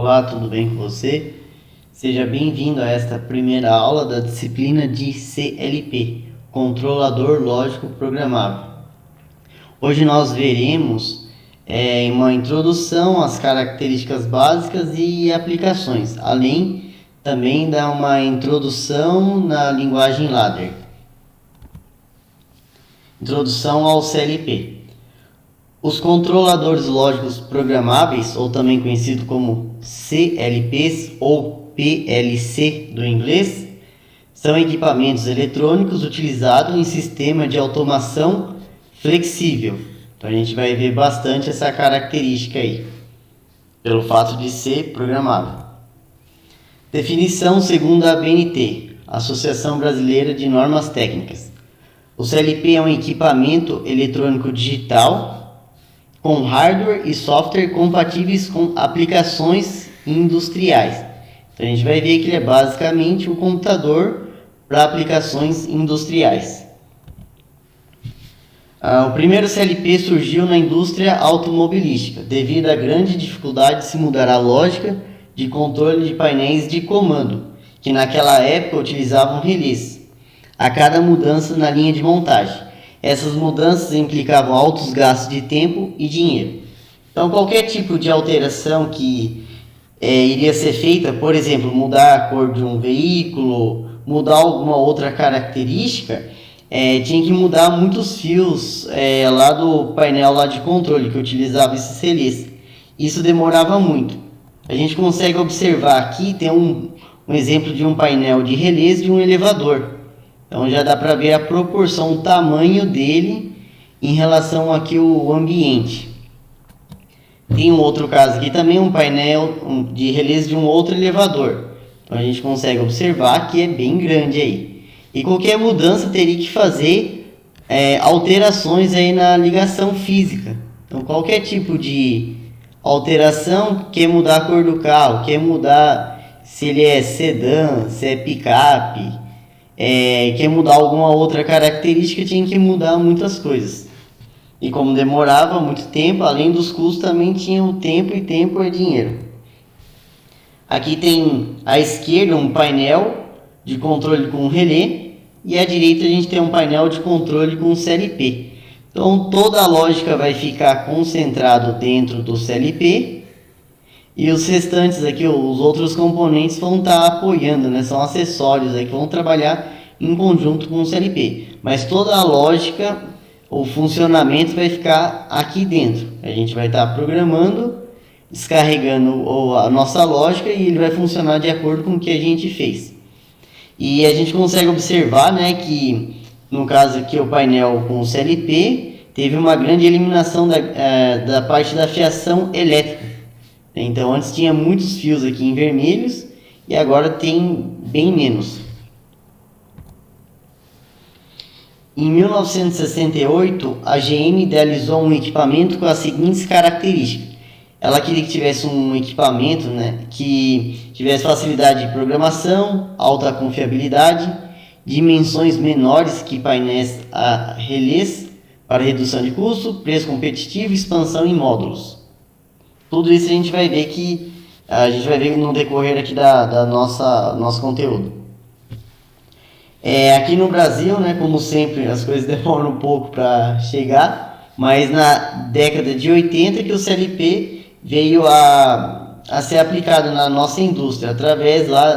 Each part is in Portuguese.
Olá, tudo bem com você? Seja bem-vindo a esta primeira aula da disciplina de CLP, Controlador Lógico Programável. Hoje nós veremos uma introdução às características básicas e aplicações, além também de uma introdução na linguagem ladder. Introdução ao CLP. Os controladores lógicos programáveis, ou também conhecido como CLPs ou PLC do inglês, são equipamentos eletrônicos utilizados em sistema de automação flexível. Então a gente vai ver bastante essa característica aí, pelo fato de ser programável. Definição segundo a ABNT, Associação Brasileira de Normas Técnicas. O CLP é um equipamento eletrônico digital com hardware e software compatíveis com aplicações industriais. Então a gente vai ver que ele é basicamente um computador para aplicações industriais. O primeiro CLP surgiu na indústria automobilística, devido à grande dificuldade de se mudar a lógica de controle de painéis de comando, que naquela época utilizavam relés, a cada mudança na linha de montagem. Essas mudanças implicavam altos gastos de tempo e dinheiro. Então, qualquer tipo de alteração que iria ser feita, por exemplo, mudar a cor de um veículo, mudar alguma outra característica, tinha que mudar muitos fios lá do painel lá de controle que utilizava esses relés. Isso demorava muito. A gente consegue observar aqui, tem um exemplo de um painel de relés de um elevador. Então já dá para ver a proporção, o tamanho dele em relação aqui ao ambiente. Tem um outro caso aqui também, um painel de relés de um outro elevador. Então a gente consegue observar que é bem grande aí. E qualquer mudança teria que fazer alterações aí na ligação física. Então qualquer tipo de alteração, quer mudar a cor do carro, quer mudar se ele é sedã, se é picape, quer mudar alguma outra característica, tinha que mudar muitas coisas. E como demorava muito tempo, além dos custos, também tinha o tempo, e tempo é dinheiro. Aqui tem à esquerda um painel de controle com relé, e à direita a gente tem um painel de controle com CLP. Então toda a lógica vai ficar concentrado dentro do CLP, e os restantes aqui, os outros componentes vão estar apoiando, né? São acessórios aí que vão trabalhar em conjunto com o CLP. Mas toda a lógica, o funcionamento vai ficar aqui dentro. A gente vai estar programando, descarregando a nossa lógica e ele vai funcionar de acordo com o que a gente fez. E a gente consegue observar, né, que no caso aqui o painel com o CLP teve uma grande eliminação da parte da fiação elétrica. Então antes tinha muitos fios aqui em vermelhos e agora tem bem menos. Em 1968, a GM idealizou um equipamento com as seguintes características. Ela queria que tivesse um equipamento, né, que tivesse facilidade de programação, alta confiabilidade, dimensões menores que painéis a relés para redução de custo, preço competitivo e expansão em módulos. Tudo isso a gente vai ver no decorrer aqui da nosso conteúdo. Aqui no Brasil, né, como sempre, as coisas demoram um pouco para chegar, mas na década de 80 que o CLP veio a ser aplicado na nossa indústria, através lá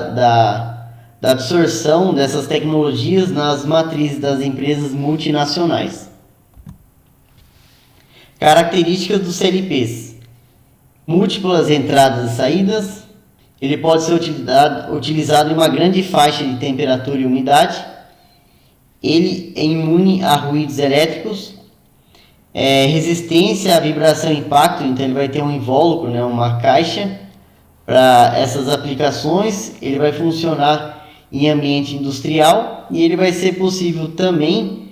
da absorção dessas tecnologias nas matrizes das empresas multinacionais. Características dos CLPs: múltiplas entradas e saídas. Ele pode ser utilizado em uma grande faixa de temperatura e umidade. Ele é imune a ruídos elétricos. Resistência à vibração e impacto. Então ele vai ter um invólucro, né, uma caixa para essas aplicações. Ele vai funcionar em ambiente industrial. E ele vai ser possível também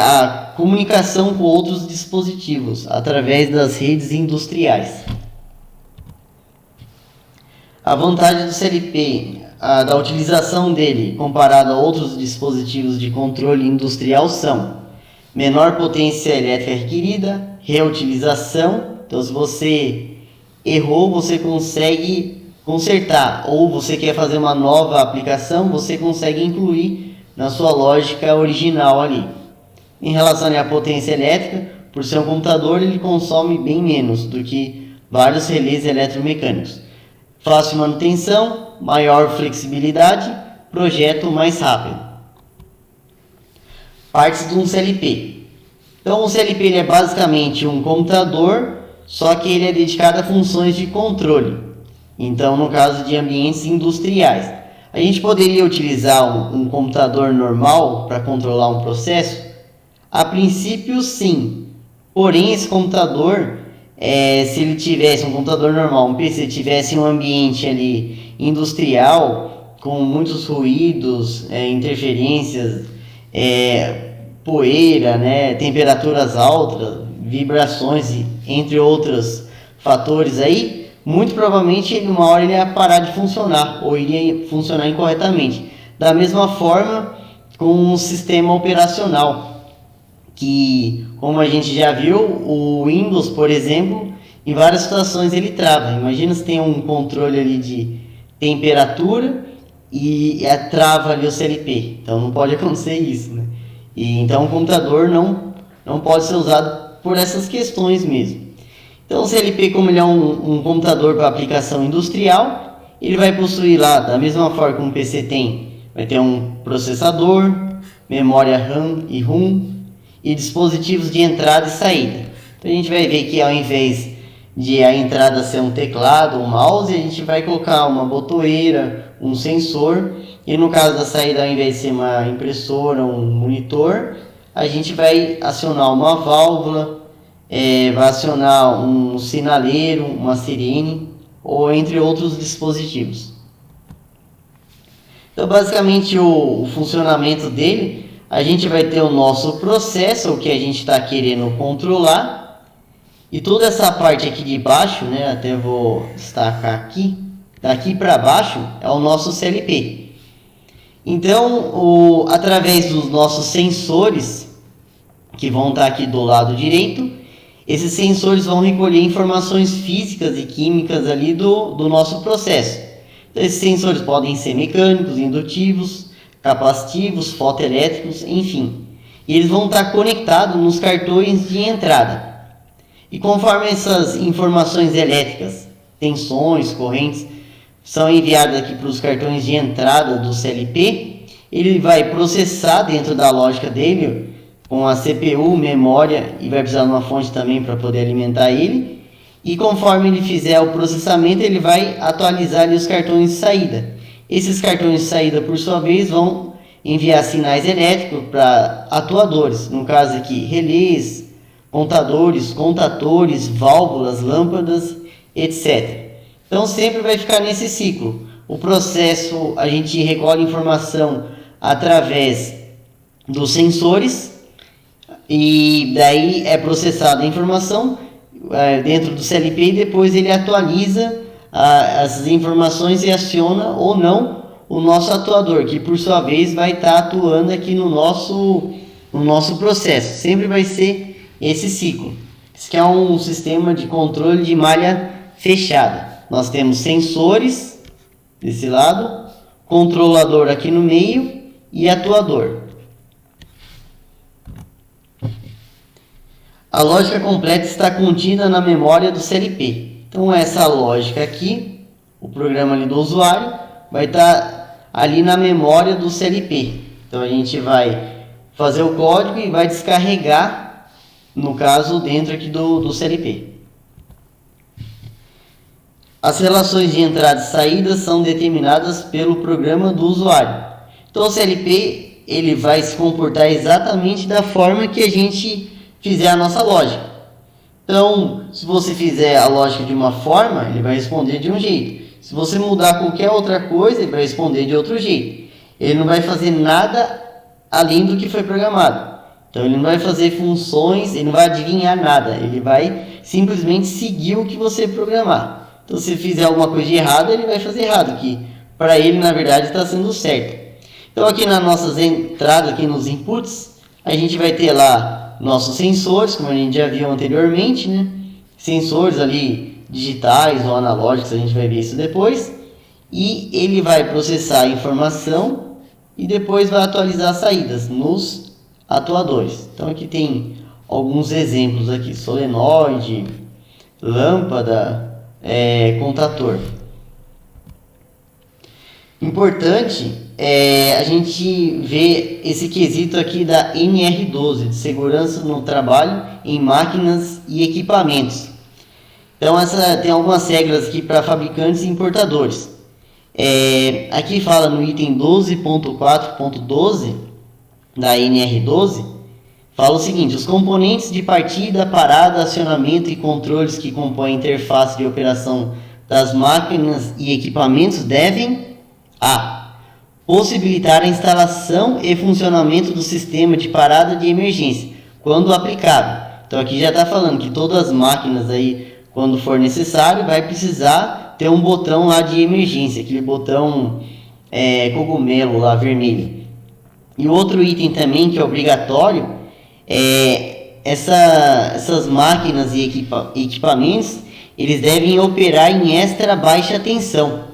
a comunicação com outros dispositivos através das redes industriais. A vantagem do CLP, da utilização dele comparado a outros dispositivos de controle industrial são: menor potência elétrica requerida, reutilização. Então, se você errou, você consegue consertar, ou você quer fazer uma nova aplicação, você consegue incluir na sua lógica original ali. Em relação à potência elétrica, por ser um computador, ele consome bem menos do que vários relés eletromecânicos. Fácil manutenção, maior flexibilidade, projeto mais rápido. Partes de um CLP. Então o CLP ele é basicamente um computador, só que ele é dedicado a funções de controle. Então no caso de ambientes industriais. A gente poderia utilizar um computador normal para controlar um processo? A princípio sim. Porém esse computador, se ele tivesse um computador normal, um PC, tivesse um ambiente ali industrial, com muitos ruídos, interferências, poeira, né, temperaturas altas, vibrações, entre outros fatores aí, muito provavelmente uma hora ele ia parar de funcionar ou iria funcionar incorretamente. Da mesma forma com um sistema operacional, que como a gente já viu, o Windows, por exemplo, em várias situações ele trava. Imagina se tem um controle ali de temperatura e trava ali o CLP. Então não pode acontecer isso, né? E então o computador não pode ser usado por essas questões mesmo. Então o CLP, como ele é um computador para aplicação industrial, ele vai possuir lá, da mesma forma como o PC tem, vai ter um processador, memória RAM e ROM e dispositivos de entrada e saída. Então a gente vai ver que ao invés de a entrada ser um teclado ou um mouse, a gente vai colocar uma botoeira, um sensor, e no caso da saída, ao invés de ser uma impressora, um monitor, a gente vai acionar uma válvula, vai acionar um sinaleiro, uma sirene, ou entre outros dispositivos. Então basicamente o funcionamento dele, a gente vai ter o nosso processo, o que a gente está querendo controlar, e toda essa parte aqui de baixo, né, até vou destacar aqui, daqui para baixo é o nosso CLP. Então, através dos nossos sensores, que vão estar aqui do lado direito, esses sensores vão recolher informações físicas e químicas ali do nosso processo. Então, esses sensores podem ser mecânicos, indutivos, capacitivos, fotoelétricos, enfim. E eles vão estar conectados nos cartões de entrada. E conforme essas informações elétricas, tensões, correntes, são enviadas aqui para os cartões de entrada do CLP, ele vai processar dentro da lógica dele, com a CPU, memória, e vai precisar de uma fonte também para poder alimentar ele. E conforme ele fizer o processamento, ele vai atualizar ali os cartões de saída. Esses cartões de saída, por sua vez, vão enviar sinais elétricos para atuadores, no caso aqui, relés, contadores, contatores, válvulas, lâmpadas, etc. Então sempre vai ficar nesse ciclo. O processo, a gente recolhe informação através dos sensores e daí é processada a informação dentro do CLP e depois ele atualiza essas informações e aciona ou não o nosso atuador, que por sua vez vai estar atuando aqui no nosso processo. Sempre vai ser esse ciclo. Isso que é um sistema de controle de malha fechada. Nós temos sensores desse lado, controlador aqui no meio e atuador. A lógica completa está contida na memória do CLP. Então essa lógica aqui, o programa ali do usuário, vai estar ali na memória do CLP. Então a gente vai fazer o código e vai descarregar, no caso, dentro aqui do CLP. As relações de entrada e saída são determinadas pelo programa do usuário. Então o CLP ele vai se comportar exatamente da forma que a gente fizer a nossa lógica. Então, se você fizer a lógica de uma forma, ele vai responder de um jeito. Se você mudar qualquer outra coisa, ele vai responder de outro jeito. Ele não vai fazer nada além do que foi programado. Então ele não vai fazer funções, ele não vai adivinhar nada. Ele vai simplesmente seguir o que você programar. Então se fizer alguma coisa de errado, ele vai fazer errado, que para ele na verdade está sendo certo. Então aqui nas nossas entradas, aqui nos inputs, a gente vai ter lá nossos sensores, como a gente já viu anteriormente, né? Sensores ali digitais ou analógicos, a gente vai ver isso depois, e ele vai processar a informação e depois vai atualizar as saídas nos atuadores. Então aqui tem alguns exemplos aqui: solenoide, lâmpada, contator. Importante a gente ver esse quesito aqui da NR12, de segurança no trabalho em máquinas e equipamentos. Então tem algumas regras aqui para fabricantes e importadores. Aqui fala no item 12.4.12 da NR12, fala o seguinte: os componentes de partida, parada, acionamento e controles que compõem a interface de operação das máquinas e equipamentos devem possibilitar a instalação e funcionamento do sistema de parada de emergência, quando aplicável. Então aqui já está falando que todas as máquinas aí, quando for necessário, vai precisar ter um botão lá de emergência, aquele botão cogumelo lá vermelho. E outro item também que é obrigatório essas máquinas e equipamentos, eles devem operar em extra baixa tensão.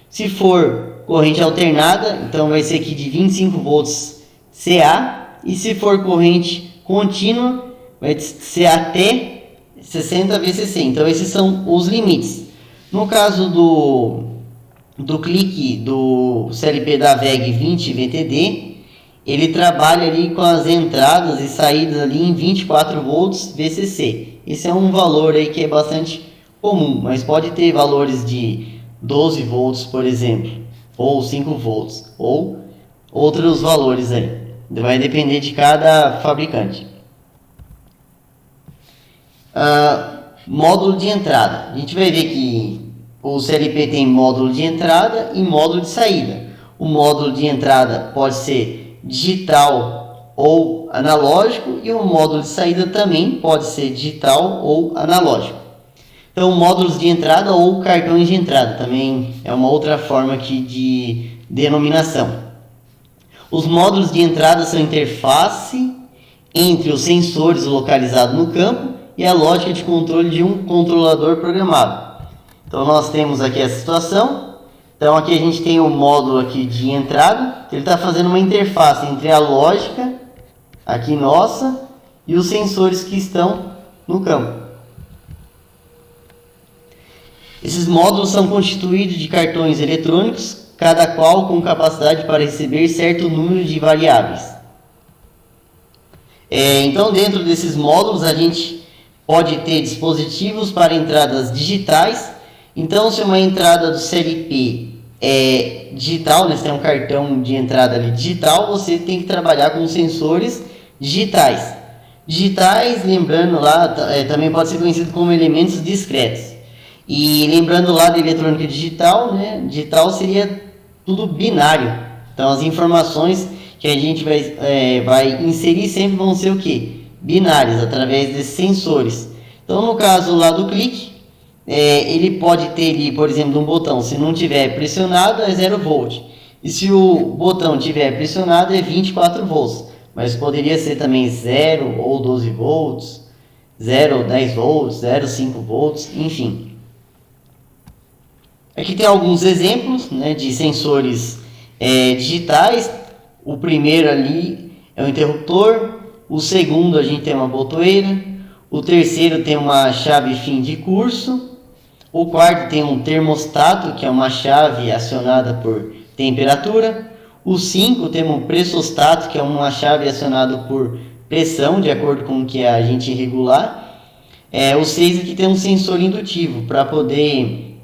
Se for corrente alternada, então vai ser aqui de 25 volts CA, e se for corrente contínua, vai ser até 60 VCC. Então esses são os limites. No caso do clique do CLP da VEG 20 VTD, ele trabalha ali com as entradas e saídas ali em 24 volts VCC. Esse é um valor aí que é bastante comum, mas pode ter valores de 12 volts, por exemplo, ou 5 volts, ou outros valores aí. Vai depender de cada fabricante. Módulo de entrada. A gente vai ver que o CLP tem módulo de entrada e módulo de saída. O módulo de entrada pode ser digital ou analógico, e o módulo de saída também pode ser digital ou analógico. Então, módulos de entrada ou cartões de entrada também é uma outra forma aqui de denominação. Os módulos de entrada são interface entre os sensores localizados no campo e a lógica de controle de um controlador programado. Então, nós temos aqui essa situação. Então, aqui a gente tem o módulo aqui de entrada, que ele está fazendo uma interface entre a lógica aqui nossa e os sensores que estão no campo. Esses módulos são constituídos de cartões eletrônicos, cada qual com capacidade para receber certo número de variáveis. Então, dentro desses módulos, a gente pode ter dispositivos para entradas digitais. Então, se uma entrada do CLP é digital, né, se tem um cartão de entrada ali digital, você tem que trabalhar com sensores digitais. Digitais, lembrando lá, também pode ser conhecido como elementos discretos. E lembrando lá da eletrônica digital, né? Digital seria tudo binário. Então as informações que a gente vai inserir sempre vão ser o quê? Binárias, através desses sensores. Então no caso lá do clique, ele pode ter ali, por exemplo, um botão, se não tiver pressionado é 0 volt. E se o botão tiver pressionado é 24 volts. Mas poderia ser também 0 ou 12 volts, 0 ou 10 volts, 0 5 volts, enfim. Aqui tem alguns exemplos, né, de sensores digitais. O primeiro ali é o interruptor, o segundo a gente tem uma botoeira, o terceiro tem uma chave fim de curso, o quarto tem um termostato, que é uma chave acionada por temperatura, o 5 tem um pressostato, que é uma chave acionada por pressão, de acordo com o que a gente regular. O 6 aqui tem um sensor indutivo para poder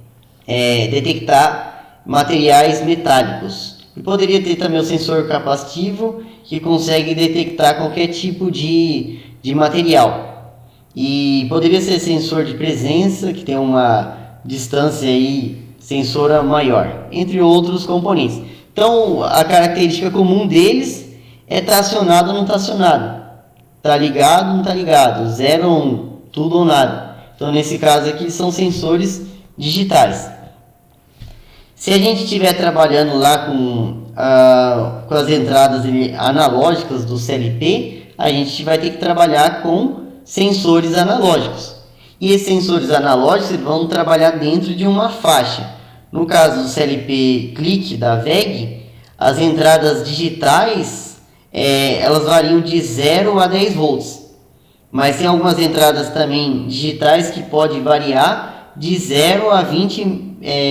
detectar materiais metálicos. E poderia ter também o sensor capacitivo, que consegue detectar qualquer tipo de material. E poderia ser sensor de presença, que tem uma distância aí sensora maior, entre outros componentes. Então a característica comum deles é estar acionado ou não estar acionado, está ligado ou não está ligado, 0 ou 1, tudo ou nada. Então nesse caso aqui são sensores digitais. Se a gente estiver trabalhando lá com as entradas analógicas do CLP, a gente vai ter que trabalhar com sensores analógicos. E esses sensores analógicos vão trabalhar dentro de uma faixa. No caso do CLP Click da WEG, as entradas digitais elas variam de 0 a 10 volts. Mas tem algumas entradas também digitais que pode variar de 0 a 20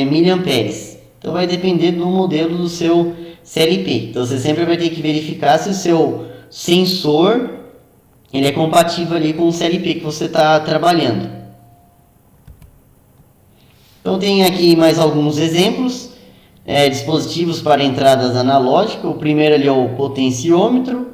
miliamperes. Então vai depender do modelo do seu CLP. Então você sempre vai ter que verificar se o seu sensor ele é compatível ali com o CLP que você está trabalhando. Então tem aqui mais alguns exemplos. Dispositivos para entradas analógicas. O primeiro ali é o potenciômetro.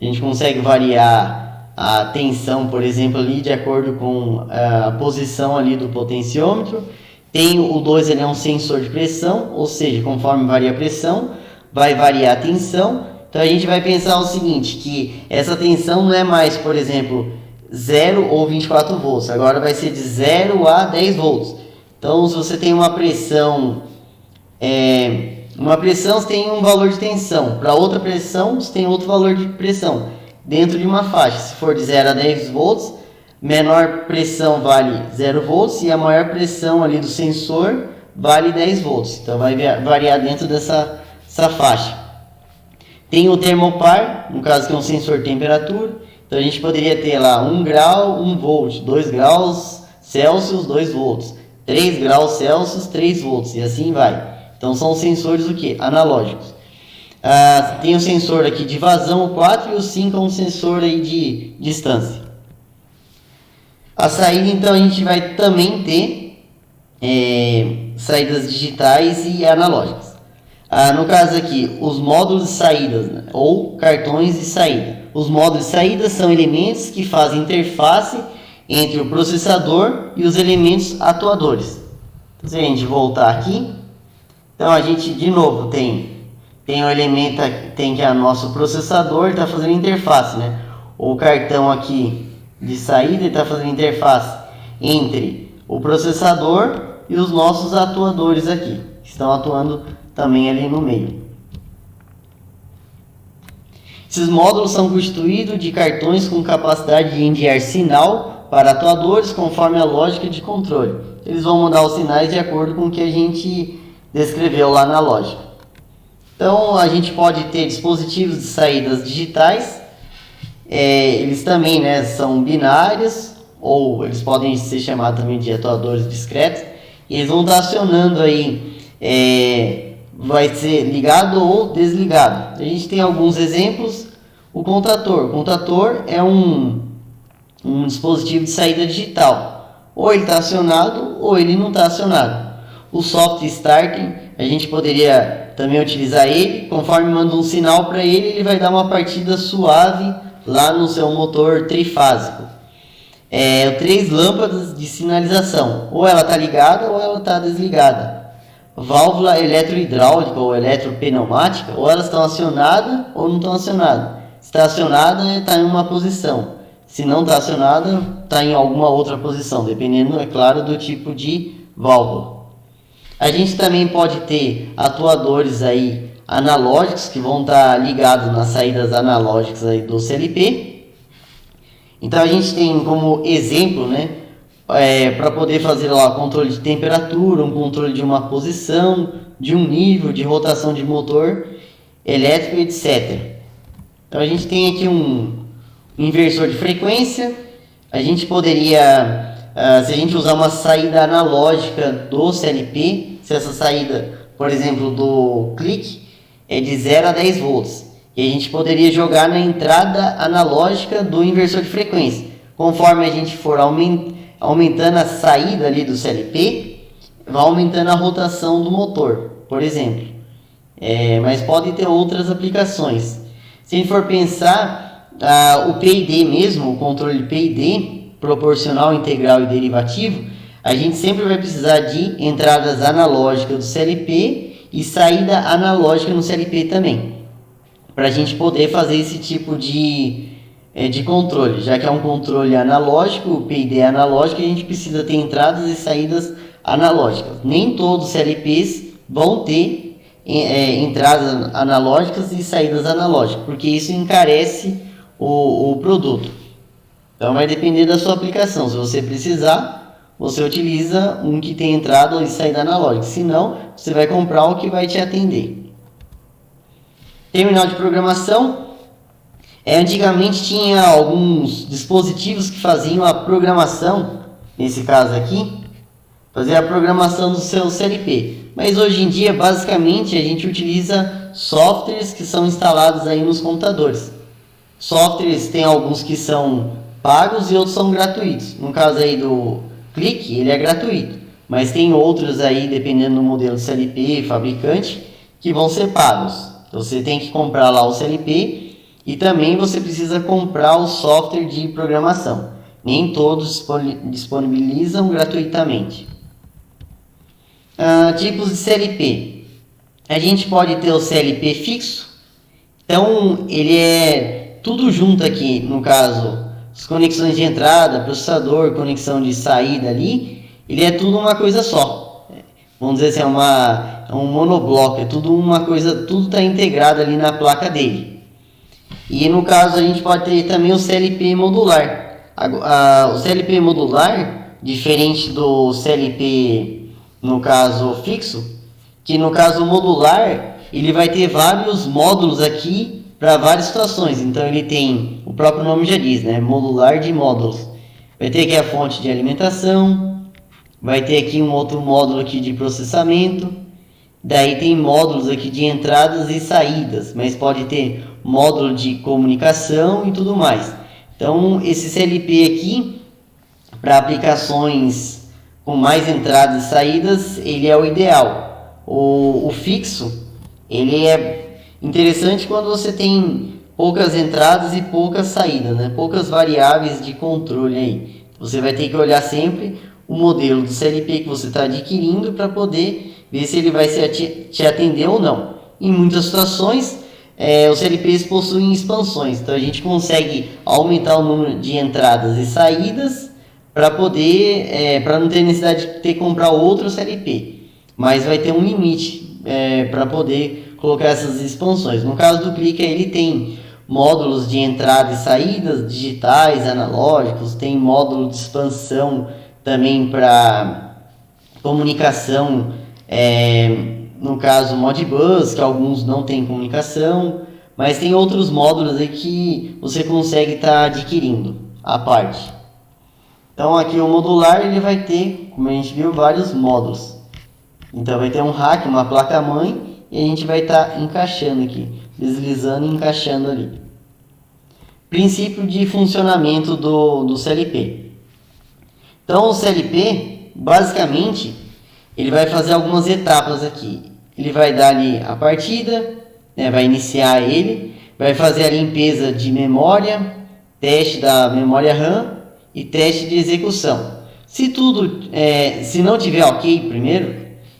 A gente consegue variar a tensão, por exemplo, ali de acordo com a posição ali do potenciômetro. Tem o 2, ele é um sensor de pressão, ou seja, conforme varia a pressão, vai variar a tensão. Então a gente vai pensar o seguinte, que essa tensão não é mais, por exemplo, 0 ou 24 volts, agora vai ser de 0 a 10 volts. Então se você tem uma pressão você tem um valor de tensão, para outra pressão você tem outro valor de pressão, dentro de uma faixa. Se for de 0 a 10 volts, menor pressão vale 0 volts e a maior pressão ali do sensor vale 10 volts. Então vai variar dentro dessa faixa. Tem o termopar, no caso que é um sensor de temperatura. Então a gente poderia ter lá 1 grau, 1 volt, 2 graus Celsius, 2 volts, 3 graus Celsius, 3 volts e assim vai. Então são sensores o que? Analógicos. Tem o sensor aqui de vazão, o 4, e o 5 é um sensor aí de distância. A saída, então, a gente vai também ter saídas digitais e analógicas. No caso aqui, os módulos de saída, né, ou cartões de saída. Os módulos de saída são elementos que fazem interface entre o processador e os elementos atuadores. Então, se a gente voltar aqui, então a gente de novo tem o elemento, tem que é o nosso processador, está fazendo interface, né? O cartão aqui de saída está fazendo interface entre o processador e os nossos atuadores aqui, que estão atuando também ali no meio. Esses módulos são constituídos de cartões com capacidade de enviar sinal para atuadores conforme a lógica de controle. Eles vão mudar os sinais de acordo com o que a gente descreveu lá na lógica. Então a gente pode ter dispositivos de saídas digitais. Eles também, né, são binários, ou eles podem ser chamados também de atuadores discretos, e eles vão estar acionando aí, vai ser ligado ou desligado. A gente tem alguns exemplos. O contator é um dispositivo de saída digital, ou ele está acionado ou ele não está acionado. O soft starting, a gente poderia também utilizar ele, conforme manda um sinal para ele, ele vai dar uma partida suave lá no seu motor trifásico. 3 lâmpadas de sinalização, ou ela está ligada ou ela está desligada. Válvula eletrohidráulica ou eletropneumática, ou elas estão acionadas ou não estão acionadas. Se está acionada, está em uma posição. Se não está acionada, está em alguma outra posição, dependendo, é claro, do tipo de válvula. A gente também pode ter atuadores aí analógicos que vão estar ligados nas saídas analógicas aí do CLP. Então a gente tem como exemplo, né, para poder fazer lá controle de temperatura, um controle de uma posição, de um nível, de rotação de motor elétrico, etc. Então a gente tem aqui um inversor de frequência. A gente poderia, se a gente usar uma saída analógica do CLP, se essa saída, por exemplo, do clique é de 0 a 10 volts, e a gente poderia jogar na entrada analógica do inversor de frequência. Conforme a gente for aumentando a saída ali do CLP, vai aumentando a rotação do motor, por exemplo. Mas pode ter outras aplicações. Se a gente for pensar, o PID mesmo, o controle PID, proporcional, integral e derivativo, a gente sempre vai precisar de entradas analógicas do CLP e saída analógica no CLP também, para a gente poder fazer esse tipo de controle. Já que é um controle analógico, o PID é analógico, a gente precisa ter entradas e saídas analógicas. Nem todos os CLPs vão ter entradas analógicas e saídas analógicas, porque isso encarece o produto. Então vai depender da sua aplicação. Se você precisar, você utiliza um que tem entrada e saída analógica. Se não, você vai comprar o que vai te atender. Terminal de programação. Antigamente tinha alguns dispositivos que faziam a programação, nesse caso aqui, fazer a programação do seu CLP. Mas hoje em dia, basicamente, a gente utiliza softwares que são instalados aí nos computadores. Softwares tem alguns que são pagos e outros são gratuitos. No caso aí do Click, ele é gratuito. Mas tem outros aí, dependendo do modelo CLP, fabricante, que vão ser pagos. Então você tem que comprar lá o CLP e também você precisa comprar o software de programação. Nem todos disponibilizam gratuitamente. Tipos de CLP. A gente pode ter o CLP fixo. Então ele é tudo junto aqui, no caso, as conexões de entrada, processador, conexão de saída ali, ele é tudo uma coisa só. Vamos dizer assim, é um monobloco, é tudo uma coisa, tudo está integrado ali na placa dele. E no caso a gente pode ter também o CLP modular. O CLP modular, diferente do CLP no caso fixo, que no caso modular ele vai ter vários módulos aqui para várias situações. Então ele tem, o próprio nome já diz, né? Modular de módulos. Vai ter aqui a fonte de alimentação, vai ter aqui um outro módulo aqui de processamento, daí tem módulos aqui de entradas e saídas, mas pode ter módulo de comunicação e tudo mais. Então esse CLP aqui, para aplicações com mais entradas e saídas, ele é o ideal. O fixo, ele é interessante quando você tem poucas entradas e poucas saídas, né? Poucas variáveis de controle aí. Você vai ter que olhar sempre o modelo do CLP que você está adquirindo para poder ver se ele vai te atender ou não. Em muitas situações, os CLPs possuem expansões, então a gente consegue aumentar o número de entradas e saídas para poder, para não ter necessidade de ter que comprar outro CLP, mas vai ter um limite para poder colocar essas expansões. No caso do Click, ele tem módulos de entrada e saídas digitais, analógicos, tem módulo de expansão também para comunicação, no caso Modbus, que alguns não tem comunicação, mas tem outros módulos aí que você consegue estar adquirindo à parte. Então aqui o modular ele vai ter, como a gente viu, vários módulos. Então vai ter um rack, uma placa-mãe, e a gente vai estar encaixando aqui, deslizando e encaixando ali. Princípio de funcionamento do CLP. Então o CLP, basicamente, ele vai fazer algumas etapas aqui. Ele vai dar ali a partida, né, vai iniciar ele, vai fazer a limpeza de memória, teste da memória RAM e teste de execução. Se não tiver ok primeiro,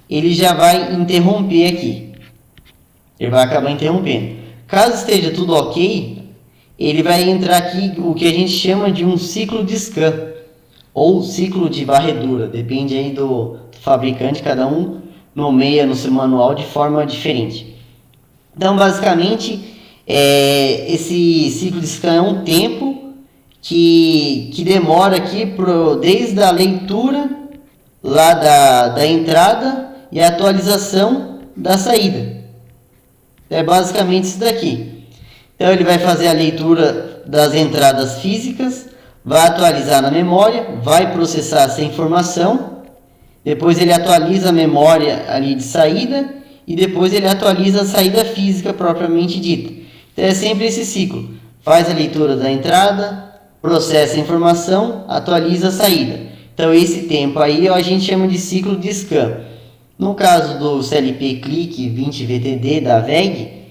ele já vai interromper aqui. Ele vai acabar interrompendo. Caso esteja tudo ok, ele vai entrar aqui o que a gente chama de um ciclo de scan ou ciclo de varredura, depende aí do fabricante, cada um nomeia no seu manual de forma diferente. Então basicamente esse ciclo de scan é um tempo que demora aqui desde a leitura lá da entrada e a atualização da saída. É basicamente isso daqui. Então ele vai fazer a leitura das entradas físicas, vai atualizar na memória, vai processar essa informação, depois ele atualiza a memória ali de saída e depois ele atualiza a saída física propriamente dita. Então é sempre esse ciclo. Faz a leitura da entrada, processa a informação, atualiza a saída. Então esse tempo aí a gente chama de ciclo de scan. No caso do CLP Click 20VTD da VEG,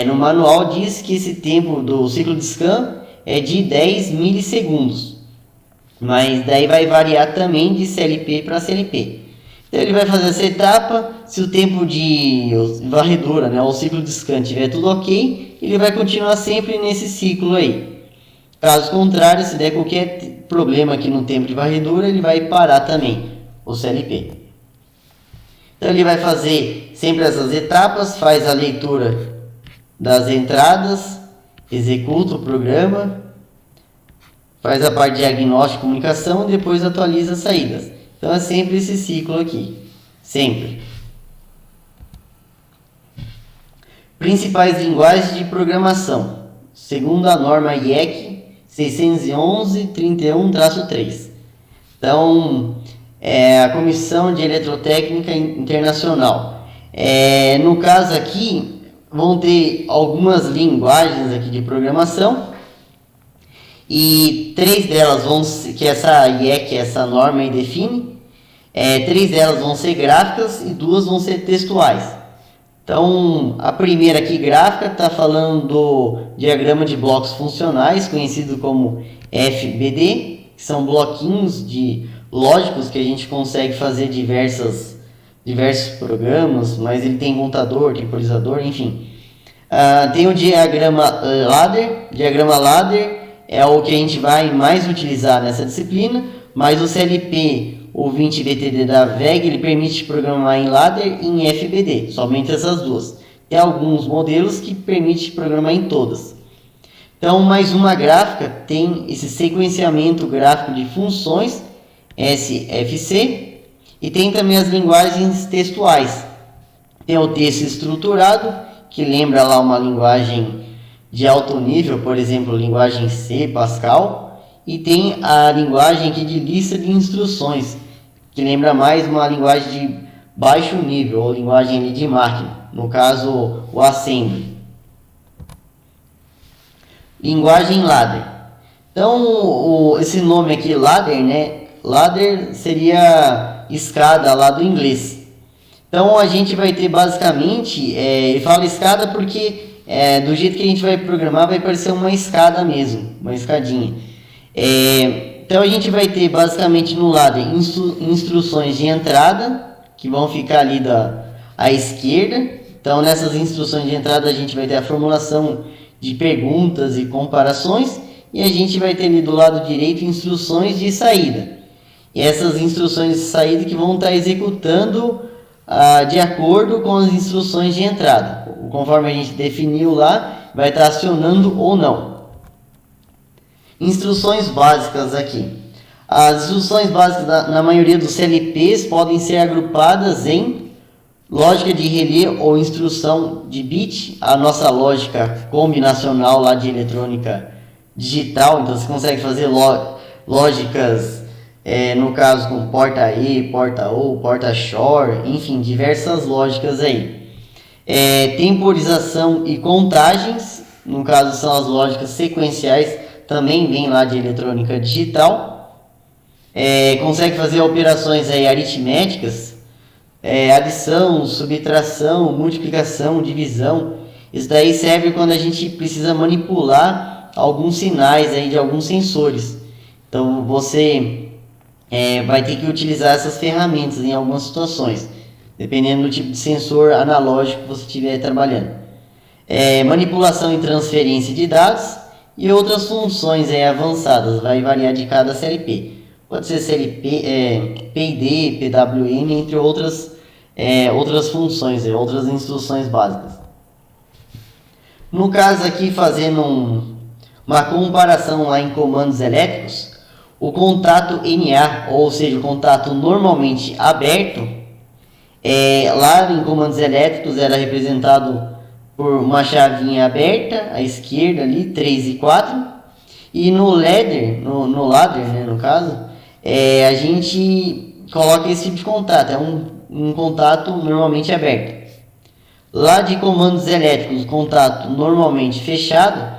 no manual diz que esse tempo do ciclo de scan é de 10 milissegundos. Mas daí vai variar também de CLP para CLP. Então ele vai fazer essa etapa, se o tempo de varredura, né, o ciclo de scan tiver tudo ok, ele vai continuar sempre nesse ciclo aí. Caso contrário, se der qualquer problema aqui no tempo de varredura, ele vai parar também, o CLP. Então ele vai fazer sempre essas etapas, faz a leitura das entradas, executa o programa, faz a parte de diagnóstico e comunicação e depois atualiza as saídas. Então é sempre esse ciclo aqui, sempre. Principais linguagens de programação, segundo a norma IEC 611-31-3. Então, a Comissão de Eletrotécnica Internacional. No caso aqui, vão ter algumas linguagens aqui de programação, e 3 delas vão ser, que essa IEC, essa norma aí define, 3 delas vão ser gráficas e 2 vão ser textuais. Então, a primeira aqui, gráfica, está falando do diagrama de blocos funcionais, conhecido como FBD, que são bloquinhos lógicos que a gente consegue fazer diversos programas, mas ele tem contador, temporizador, enfim. Tem o diagrama ladder. O diagrama ladder é o que a gente vai mais utilizar nessa disciplina, mas o CLP, o 20BTD da VEG, ele permite programar em ladder e em FBD, somente essas duas. Tem alguns modelos que permitem programar em todas. Então, mais uma gráfica tem esse sequenciamento gráfico de funções, SFC, e tem também as linguagens textuais. Tem o texto estruturado, que lembra lá uma linguagem de alto nível, por exemplo, linguagem C, Pascal, e tem a linguagem aqui de lista de instruções, que lembra mais uma linguagem de baixo nível, ou linguagem de máquina, no caso o Assembly. Linguagem ladder. Então, esse nome aqui, ladder, né? Ladder seria escada lá do inglês. Então, a gente vai ter basicamente, ele fala escada porque do jeito que a gente vai programar vai parecer uma escada mesmo, uma escadinha. Então, a gente vai ter basicamente no ladder instruções de entrada, que vão ficar ali à esquerda. Então, nessas instruções de entrada a gente vai ter a formulação de perguntas e comparações, e a gente vai ter ali do lado direito instruções de saída. E essas instruções de saída que vão estar executando de acordo com as instruções de entrada. Conforme a gente definiu lá, vai estar acionando ou não. Instruções básicas aqui. As instruções básicas na maioria dos CLPs podem ser agrupadas em lógica de relé ou instrução de bit, a nossa lógica combinacional lá de eletrônica digital. Então você consegue fazer lógicas, no caso com porta E, porta OR, porta SHOR, enfim, diversas lógicas aí. Temporização e contagens, no caso são as lógicas sequenciais, também vem lá de eletrônica digital. Consegue fazer operações aí aritméticas, adição, subtração, multiplicação, divisão. Isso daí serve quando a gente precisa manipular alguns sinais aí de alguns sensores. Então você vai ter que utilizar essas ferramentas em algumas situações, dependendo do tipo de sensor analógico que você estiver trabalhando. Manipulação e transferência de dados e outras funções avançadas, vai variar de cada CLP. Pode ser CLP, PID, PWM, entre outras funções, outras instruções básicas. No caso aqui, fazendo uma comparação lá em comandos elétricos, o contato NA, ou seja, o contato normalmente aberto, lá em comandos elétricos era representado por uma chavinha aberta à esquerda ali, 3 e 4, e no ladder, né, no caso, a gente coloca esse tipo de contato, um contato normalmente aberto. Lá de comandos elétricos, contato normalmente fechado,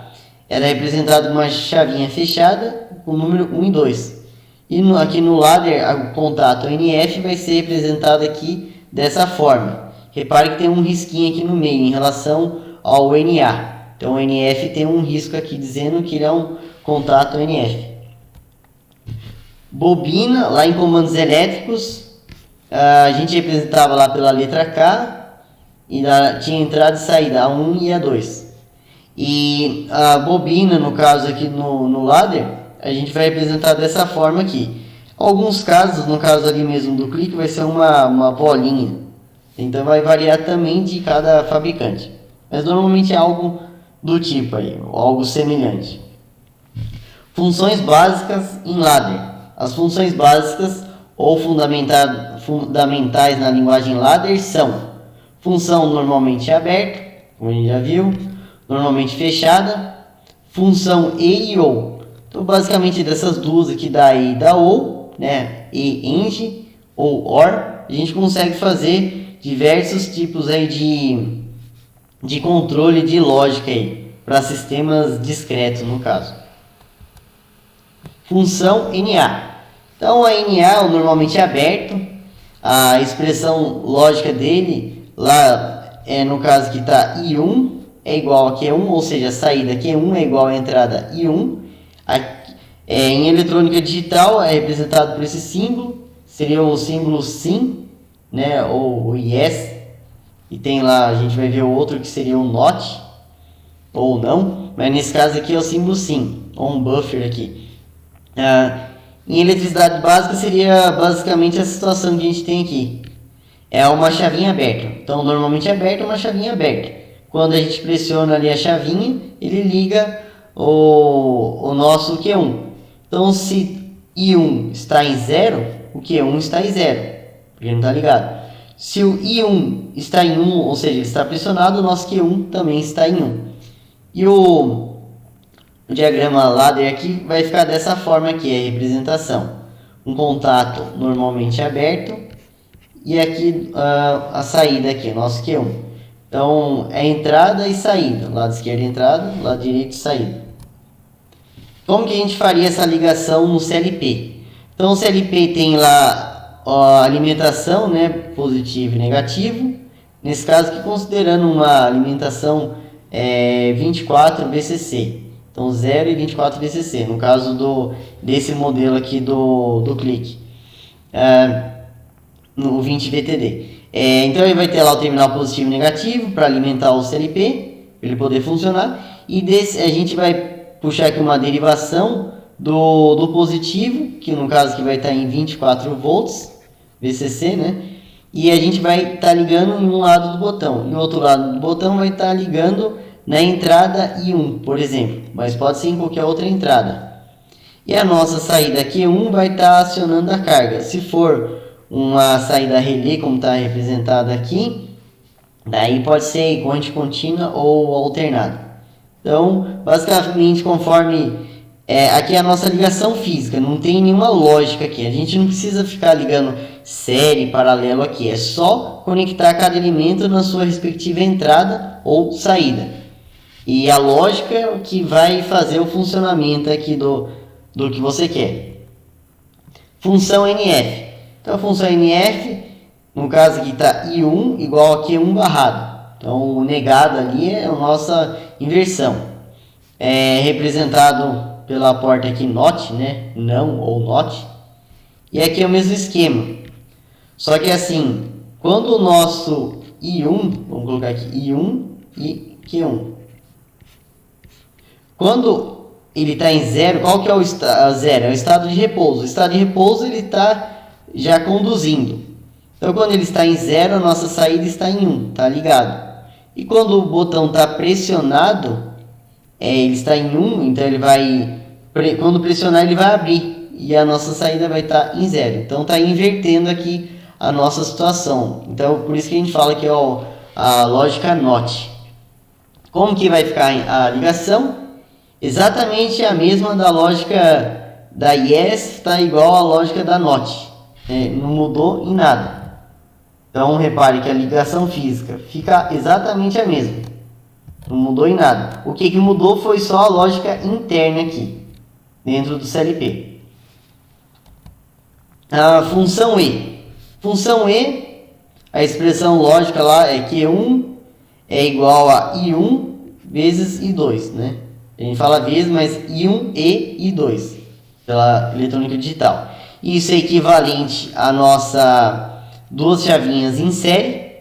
era representado uma chavinha fechada com o número 1 e 2. E aqui no ladder, o contato NF vai ser representado aqui dessa forma. Repare que tem um risquinho aqui no meio em relação ao NA. Então o NF tem um risco aqui dizendo que ele é um contato NF. Bobina, lá em comandos elétricos, a gente representava lá pela letra K e tinha entrada e saída, A1 e A2. E a bobina, no caso aqui no ladder, a gente vai representar dessa forma aqui. Alguns casos, no caso ali mesmo do clique, vai ser uma bolinha. Então vai variar também de cada fabricante. Mas normalmente é algo do tipo aí, algo semelhante. Funções básicas em ladder. As funções básicas ou fundamentais na linguagem ladder são função normalmente aberta, como a gente já viu, normalmente fechada, função e ou. Então, basicamente dessas duas aqui, da e e da ou, né, e end ou or, a gente consegue fazer diversos tipos aí de controle de lógica aí para sistemas discretos, no caso. Função NA. Então a NA normalmente é aberto, a expressão lógica dele lá no caso que está I1 é igual a Q1, ou seja, a saída Q1 é igual à entrada I1. Em eletrônica digital é representado por esse símbolo, seria o símbolo SIM, né, ou o yes, e tem lá, a gente vai ver o outro que seria o NOT, ou não, mas nesse caso aqui é o símbolo SIM, ou um buffer aqui. Em eletricidade básica seria basicamente a situação que a gente tem aqui. É uma chavinha aberta. Então normalmente é aberta, uma chavinha aberta. Quando a gente pressiona ali a chavinha, ele liga o nosso Q1. Então se I1 está em 0, o Q1 está em 0, porque não está ligado. Se o I1 está em 1, ou seja, ele está pressionado, o nosso Q1 também está em 1. E o diagrama ladder aqui vai ficar dessa forma aqui, a representação. Um contato normalmente aberto e aqui a saída aqui, nosso Q1. Então é entrada e saída, lado esquerdo entrada, lado direito saída. Como que a gente faria essa ligação no CLP? Então o CLP tem lá a alimentação, né, positivo e negativo. Nesse caso aqui considerando uma alimentação 24 VCC. Então 0 e 24 VCC, no caso desse modelo aqui do clique, no 20 VTD. Então ele vai ter lá o terminal positivo e negativo para alimentar o CLP, para ele poder funcionar. E a gente vai puxar aqui uma derivação do positivo, que no caso aqui vai estar em 24 volts VCC, né? E a gente vai estar ligando em um lado do botão, e o outro lado do botão vai estar ligando na entrada I1, por exemplo, mas pode ser em qualquer outra entrada. E a nossa saída Q1 vai estar acionando a carga. Se for uma saída relé, como está representada aqui, daí pode ser corrente contínua ou alternada. Então, basicamente, conforme aqui é a nossa ligação física, não tem nenhuma lógica aqui. A gente não precisa ficar ligando série, paralelo aqui. É só conectar cada elemento na sua respectiva entrada ou saída. E a lógica é o que vai fazer o funcionamento aqui do que você quer. Função NF. Então a função NF, no caso aqui está I1 igual a Q1 barrado. Então o negado ali é a nossa inversão. É representado pela porta aqui NOT, né? Não ou NOT. E aqui é o mesmo esquema. Só que assim, quando o nosso I1, vamos colocar aqui I1 e Q1. Quando ele está em 0, qual que é o zero? É o estado de repouso. O estado de repouso ele está já conduzindo. Então quando ele está em 0, a nossa saída está em 1, está ligado. E quando o botão está pressionado, ele está em 1, então ele vai, quando pressionar ele vai abrir. E a nossa saída vai estar em 0. Então está invertendo aqui a nossa situação. Então por isso que a gente fala que é a lógica NOT. Como que vai ficar a ligação? Exatamente a mesma da lógica da Yes, está igual à lógica da NOT. Não mudou em nada. Então repare que a ligação física fica exatamente a mesma. Não mudou em nada. O que mudou foi só a lógica interna aqui, dentro do CLP. A função E. Função E, a expressão lógica lá é Q1 é igual a I1 vezes I2, né? A gente fala vezes, mas I1 e I2, pela eletrônica digital. Isso é equivalente a nossa duas chavinhas em série.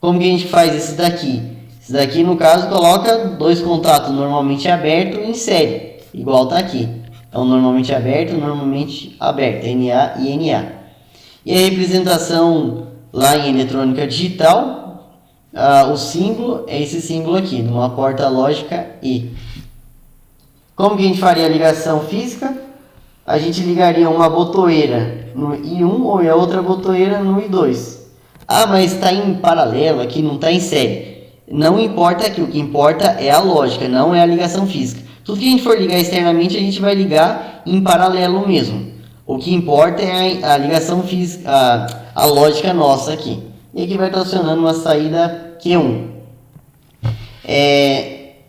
Como que a gente faz isso daqui? Isso daqui, no caso, coloca dois contatos normalmente abertos em série, igual está aqui. Então, normalmente aberto, NA e NA. E a representação lá em eletrônica digital, o símbolo é esse símbolo aqui, numa porta lógica E. Como que a gente faria a ligação física? A gente ligaria uma botoeira no I1 e a outra botoeira no I2. Ah, mas está em paralelo aqui, não está em série. Não importa aqui, o que importa é a lógica, não é a ligação física. Tudo que a gente for ligar externamente, a gente vai ligar em paralelo mesmo. O que importa é a ligação física, a lógica nossa aqui. E aqui vai estar acionando uma saída Q1.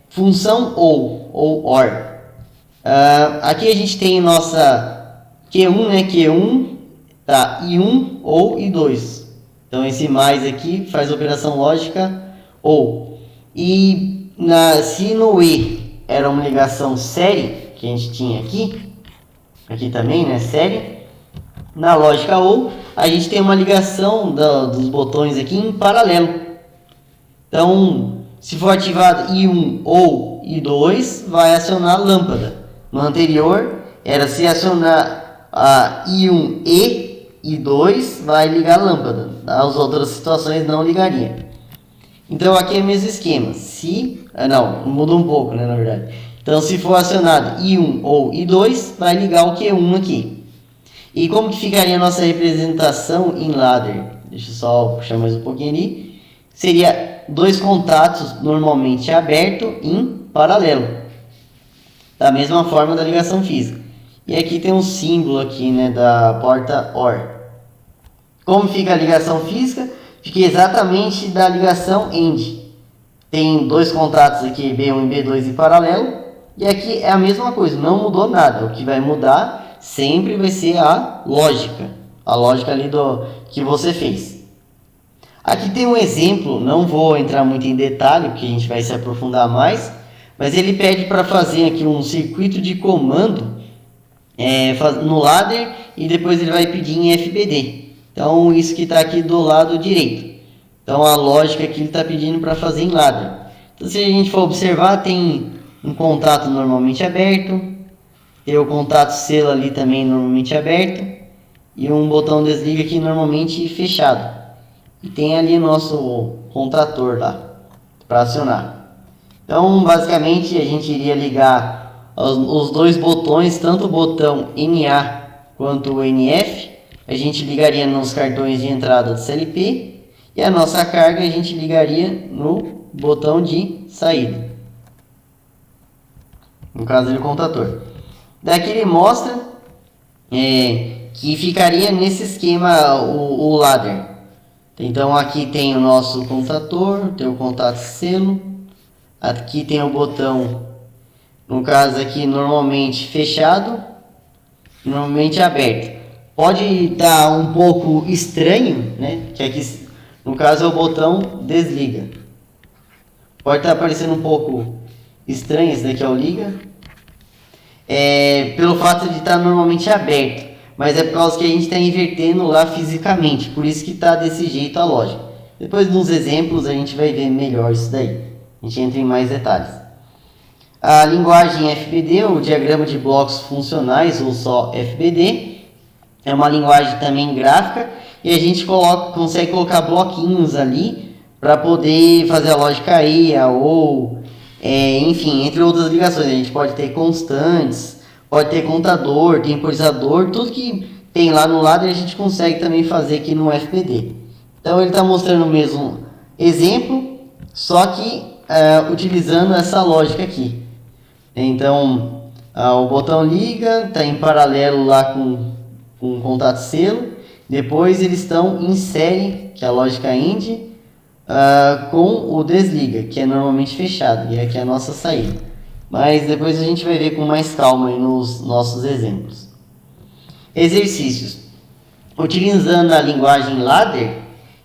Função ou OR. Aqui a gente tem nossa Q1, né? Q1, tá, I1 ou I2. Então esse mais aqui faz operação lógica ou. E se no E era uma ligação série, que a gente tinha aqui também, né? Série. Na lógica ou, a gente tem uma ligação dos botões aqui em paralelo. Então, se for ativado I1 ou I2, vai acionar a lâmpada. No anterior, era se acionar a I1 e I2, vai ligar a lâmpada. As outras situações não ligaria. Então, aqui é o mesmo esquema. Não, muda um pouco, né, na verdade. Então, se for acionado I1 ou I2, vai ligar o Q1 aqui. E como que ficaria a nossa representação em ladder? Deixa eu só puxar mais um pouquinho ali. Seria dois contatos normalmente abertos em paralelo. Da mesma forma da ligação física. E aqui tem um símbolo aqui, né, da porta OR. Como fica a ligação física? Fica exatamente da ligação AND. Tem dois contatos aqui, B1 e B2 em paralelo. E aqui é a mesma coisa, não mudou nada. O que vai mudar sempre vai ser a lógica. A lógica ali que você fez. Aqui tem um exemplo, não vou entrar muito em detalhe, porque a gente vai se aprofundar mais. Mas ele pede para fazer aqui um circuito de comando no ladder e depois ele vai pedir em FBD. Então isso que está aqui do lado direito. Então a lógica que ele está pedindo para fazer em ladder. Então se a gente for observar, tem um contato normalmente aberto, tem o contato selo ali também normalmente aberto e um botão desliga aqui normalmente fechado. E tem ali nosso contator lá para acionar. Então, basicamente, a gente iria ligar os dois botões, tanto o botão NA quanto o NF. A gente ligaria nos cartões de entrada do CLP. E a nossa carga a gente ligaria no botão de saída. No caso do contator. Daqui ele mostra que ficaria nesse esquema o ladder. Então, aqui tem o nosso contator, tem o contato selo. Aqui tem o botão, no caso aqui normalmente fechado, normalmente aberto. Pode estar um pouco estranho, né? Que aqui no caso é o botão desliga. Pode estar parecendo um pouco estranho, esse daqui é o liga. Pelo fato de estar normalmente aberto. Mas é por causa que a gente está invertendo lá fisicamente. Por isso que está desse jeito a lógica. Depois nos exemplos a gente vai ver melhor isso daí. A gente entra em mais detalhes. A linguagem FBD, o diagrama de blocos funcionais, ou só FBD, é uma linguagem também gráfica e a gente consegue colocar bloquinhos ali para poder fazer a lógica EA ou, enfim, entre outras ligações. A gente pode ter constantes, pode ter contador, temporizador, tudo que tem lá no lado a gente consegue também fazer aqui no FBD. Então ele está mostrando o mesmo exemplo, só que utilizando essa lógica aqui. Então o botão liga, está em paralelo lá com o contato selo. Depois eles estão em série, que é a lógica AND, com o desliga, que é normalmente fechado. E aqui é a nossa saída. Mas depois a gente vai ver com mais calma aí nos nossos exemplos. Exercícios. Utilizando a linguagem ladder,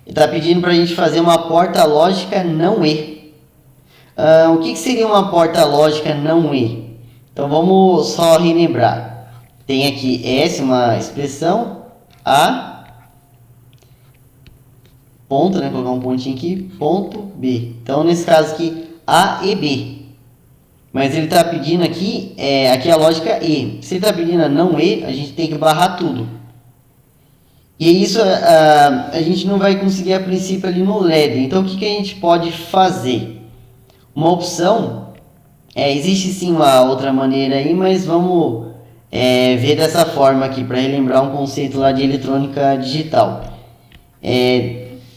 está pedindo para a gente fazer uma porta lógica não E. O que seria uma porta lógica não E? Então vamos só relembrar. Tem aqui S, uma expressão, A, ponto, né? Vou colocar um pontinho aqui, ponto B. Então nesse caso aqui, A e B. Mas ele está pedindo aqui, aqui a lógica E. Se ele está pedindo a não E, a gente tem que barrar tudo. E isso a gente não vai conseguir a princípio ali no LED. Então o que a gente pode fazer? Uma opção Existe sim uma outra maneira aí, mas vamos ver dessa forma aqui, para relembrar um conceito lá de eletrônica digital.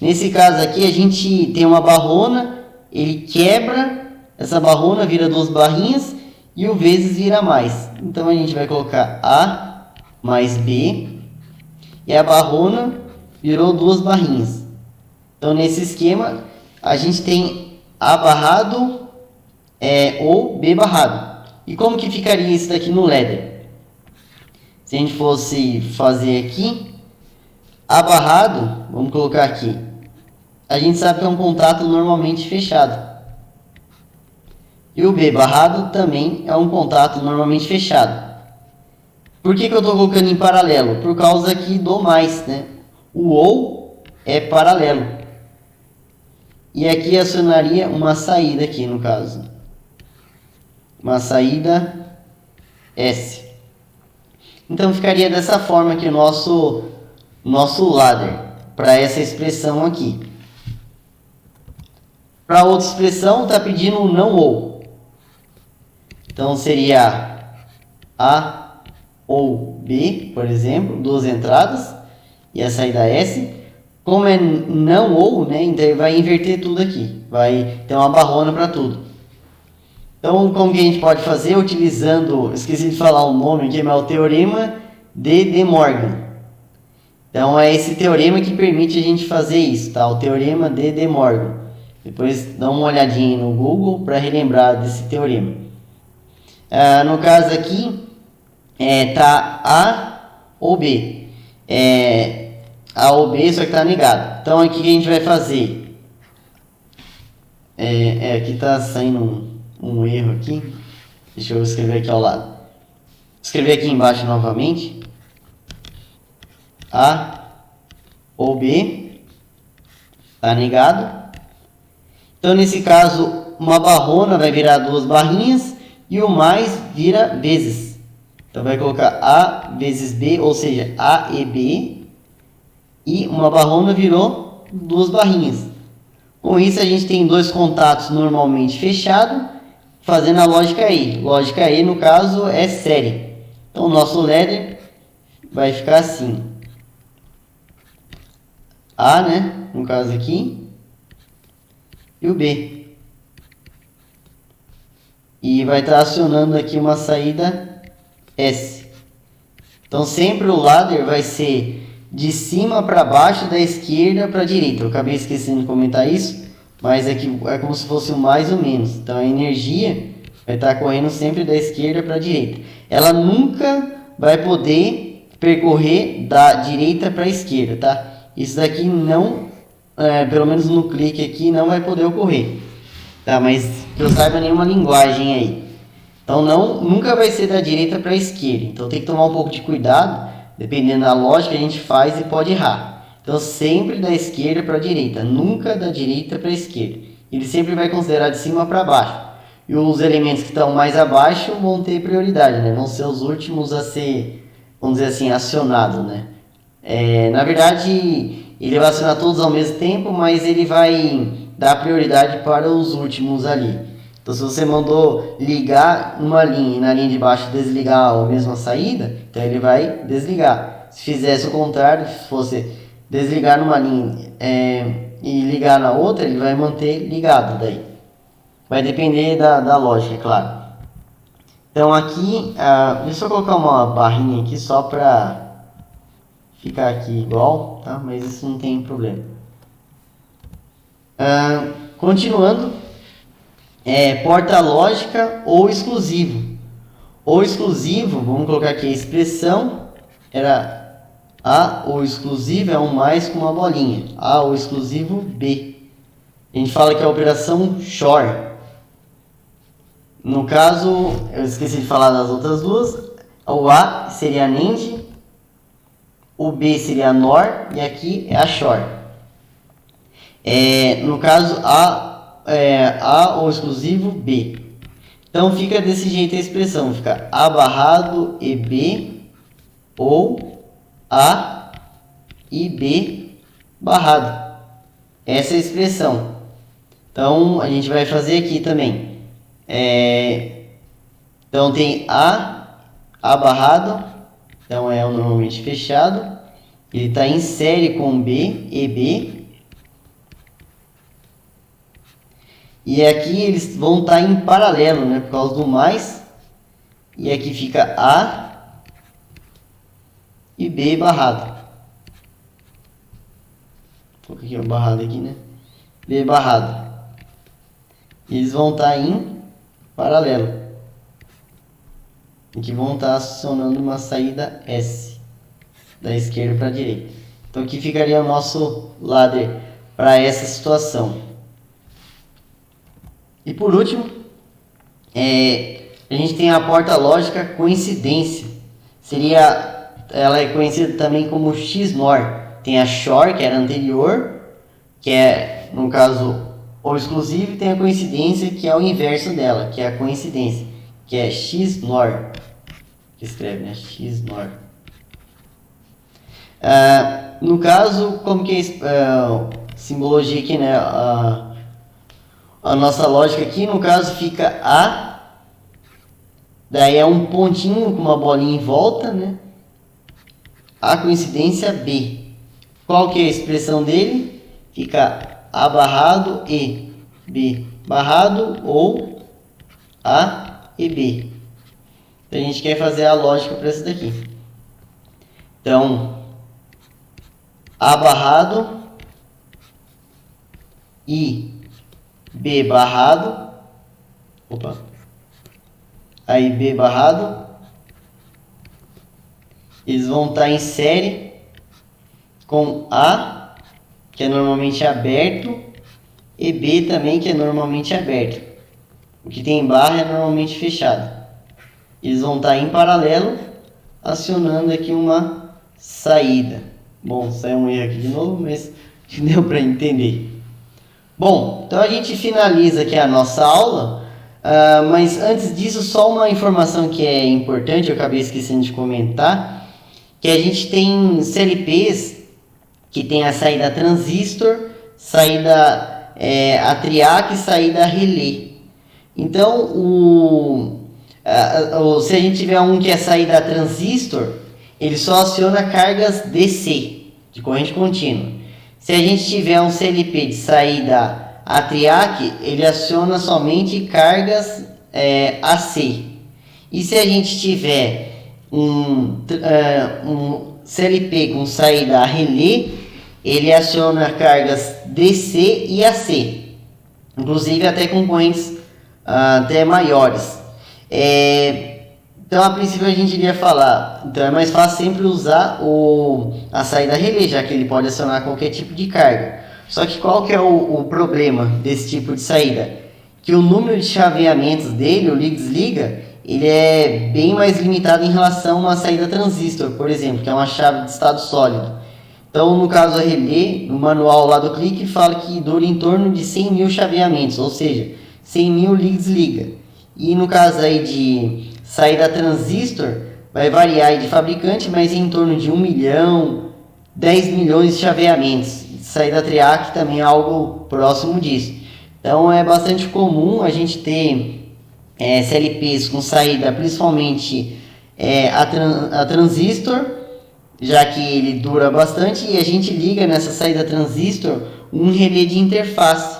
Nesse caso aqui, a gente tem uma barrona, ele quebra, essa barrona vira duas barrinhas, e o vezes vira mais. Então, a gente vai colocar A mais B, e a barrona virou duas barrinhas. Então, nesse esquema, a gente tem A barrado ou B barrado. E como que ficaria isso daqui no ladder? Se a gente fosse fazer aqui, A barrado, vamos colocar aqui, a gente sabe que é um contato normalmente fechado. E o B barrado também é um contato normalmente fechado. Por que eu estou colocando em paralelo? Por causa aqui do mais, né? O ou é paralelo. E aqui acionaria uma saída aqui, no caso. Uma saída S. Então ficaria dessa forma aqui o nosso ladder, para essa expressão aqui. Para outra expressão, está pedindo um não ou. Então seria A ou B, por exemplo, duas entradas e a saída S. Como é não ou, né, então ele vai inverter tudo aqui, vai ter uma barrona para tudo. Então, como que a gente pode fazer? Utilizando, esqueci de falar o nome aqui, mas é o teorema de De Morgan. Então, é esse teorema que permite a gente fazer isso, tá? O teorema de De Morgan. Depois dá uma olhadinha no Google para relembrar desse teorema. No caso aqui, tá A ou B. A ou B, só que está negado. Então, aqui o que a gente vai fazer? Aqui está saindo um erro aqui. Deixa eu escrever aqui ao lado. Escrever aqui embaixo novamente. A ou B está negado. Então, nesse caso, uma barrona vai virar duas barrinhas e o mais vira vezes. Então, vai colocar A vezes B, ou seja, A e B. E uma barrona virou duas barrinhas. Com isso, a gente tem dois contatos normalmente fechados, fazendo a lógica E. Lógica E, no caso, é série. Então, o nosso ladder vai ficar assim. A, né? No caso aqui. E o B. E vai estar acionando aqui uma saída S. Então, sempre o ladder vai ser de cima para baixo, da esquerda para a direita. Eu acabei esquecendo de comentar isso, mas aqui é como se fosse o mais ou menos. Então, a energia vai estar correndo sempre da esquerda para a direita. Ela nunca vai poder percorrer da direita para a esquerda, tá? Isso daqui não, pelo menos no clique aqui, não vai poder ocorrer. Tá, mas que eu saiba nenhuma linguagem aí. Então, nunca vai ser da direita para a esquerda. Então, tem que tomar um pouco de cuidado. Dependendo da lógica, a gente faz e pode errar. Então, sempre da esquerda para a direita, nunca da direita para a esquerda. Ele sempre vai considerar de cima para baixo. E os elementos que estão mais abaixo vão ter prioridade, né? Vão ser os últimos a ser, vamos dizer assim, acionados, né? Na verdade, ele vai acionar todos ao mesmo tempo, mas ele vai dar prioridade para os últimos ali. Então, se você mandou ligar uma linha e na linha de baixo desligar a mesma saída, então ele vai desligar. Se fizesse o contrário, se fosse desligar numa linha e ligar na outra, ele vai manter ligado daí. Vai depender da lógica, é claro. Então aqui, deixa eu colocar uma barrinha aqui só para ficar aqui igual, tá? Mas isso não tem problema. Continuando. Porta lógica ou exclusivo. Ou exclusivo, vamos colocar aqui a expressão, era A ou exclusivo é um mais com uma bolinha. A ou exclusivo B. A gente fala que é a operação XOR. No caso, eu esqueci de falar das outras duas. O A seria a NAND, o B seria a NOR e aqui é a XOR. No caso, A ou exclusivo B. Então fica desse jeito a expressão, fica A barrado e B ou A e B barrado. Essa é a expressão. Então a gente vai fazer aqui também. Então tem A barrado, então é o normalmente fechado. Ele está em série com B e B. E aqui eles vão estar em paralelo, né, por causa do mais. E aqui fica A e B barrado. Vou colocar aqui o barrado aqui, né? B barrado. Eles vão estar em paralelo. E que vão estar acionando uma saída S, da esquerda para a direita. Então aqui ficaria o nosso ladder para essa situação. E por último, a gente tem a porta lógica coincidência. Ela é conhecida também como XNOR. Tem a XOR, que era anterior, que é, no caso, o exclusivo, e tem a coincidência, que é o inverso dela, que é a coincidência, que é XNOR. Que escreve, né? XNOR. No caso, como que é simbologia aqui, né? A nossa lógica aqui, no caso, fica A, daí é um pontinho com uma bolinha em volta, né? A coincidência B. Qual que é a expressão dele? Fica A barrado e B barrado ou A e B. Então a gente quer fazer a lógica para isso daqui. Então, A barrado e B barrado. Opa. Aí B barrado. Eles vão estar em série com A, que é normalmente aberto, e B também, que é normalmente aberto. O que tem barra é normalmente fechado. Eles vão estar em paralelo, acionando aqui uma saída. Bom, saiu um erro aqui de novo, mas deu para entender. Bom, então a gente finaliza aqui a nossa aula, mas antes disso, só uma informação que é importante, eu acabei esquecendo de comentar, que a gente tem CLPs que tem a saída transistor, saída atriac e saída relé. Então, se a gente tiver um que é saída transistor, ele só aciona cargas DC, de corrente contínua. Se a gente tiver um CLP de saída atriac, ele aciona somente cargas AC. E se a gente tiver um CLP com saída relé, ele aciona cargas DC e AC, inclusive até com correntes até maiores. Então, a princípio, a gente iria falar, então é mais fácil sempre usar a saída relé, já que ele pode acionar qualquer tipo de carga. Só que qual que é o problema desse tipo de saída? Que o número de chaveamentos dele, o liga-desliga, ele é bem mais limitado em relação a uma saída transistor, por exemplo, que é uma chave de estado sólido. Então, no caso a relé, no manual lá do clique, fala que dura em torno de 100 mil chaveamentos, ou seja, 100 mil liga-desliga. E no caso aí de saída transistor, vai variar de fabricante, mas em torno de 1 milhão, 10 milhões de chaveamentos. Saída atriac também é algo próximo disso. Então, é bastante comum a gente ter CLPs com saída principalmente a transistor, já que ele dura bastante, e a gente liga nessa saída transistor um relé de interface.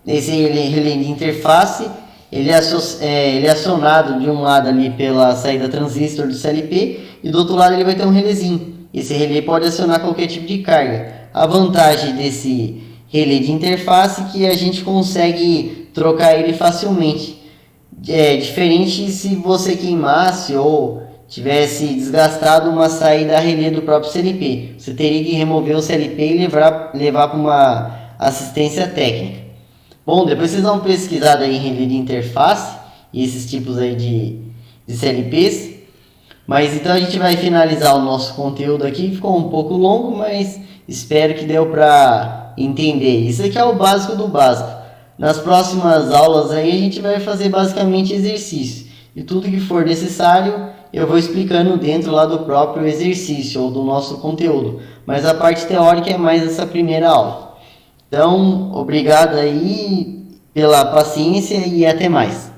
Esse relé de interface ele é acionado de um lado ali pela saída transistor do CLP e do outro lado ele vai ter um relézinho. Esse relé pode acionar qualquer tipo de carga. A vantagem desse relé de interface é que a gente consegue trocar ele facilmente. Diferente se você queimasse ou tivesse desgastado uma saída relé do próprio CLP. Você teria que remover o CLP e levar para uma assistência técnica. Bom, depois vocês dão uma pesquisada aí em relé de interface e esses tipos aí de CLPs. Mas então a gente vai finalizar o nosso conteúdo aqui. Ficou um pouco longo, mas espero que deu para entender. Isso aqui é o básico do básico. Nas próximas aulas aí a gente vai fazer basicamente exercício. E tudo que for necessário eu vou explicando dentro lá do próprio exercício ou do nosso conteúdo. Mas a parte teórica é mais essa primeira aula. Então, obrigado aí pela paciência e até mais.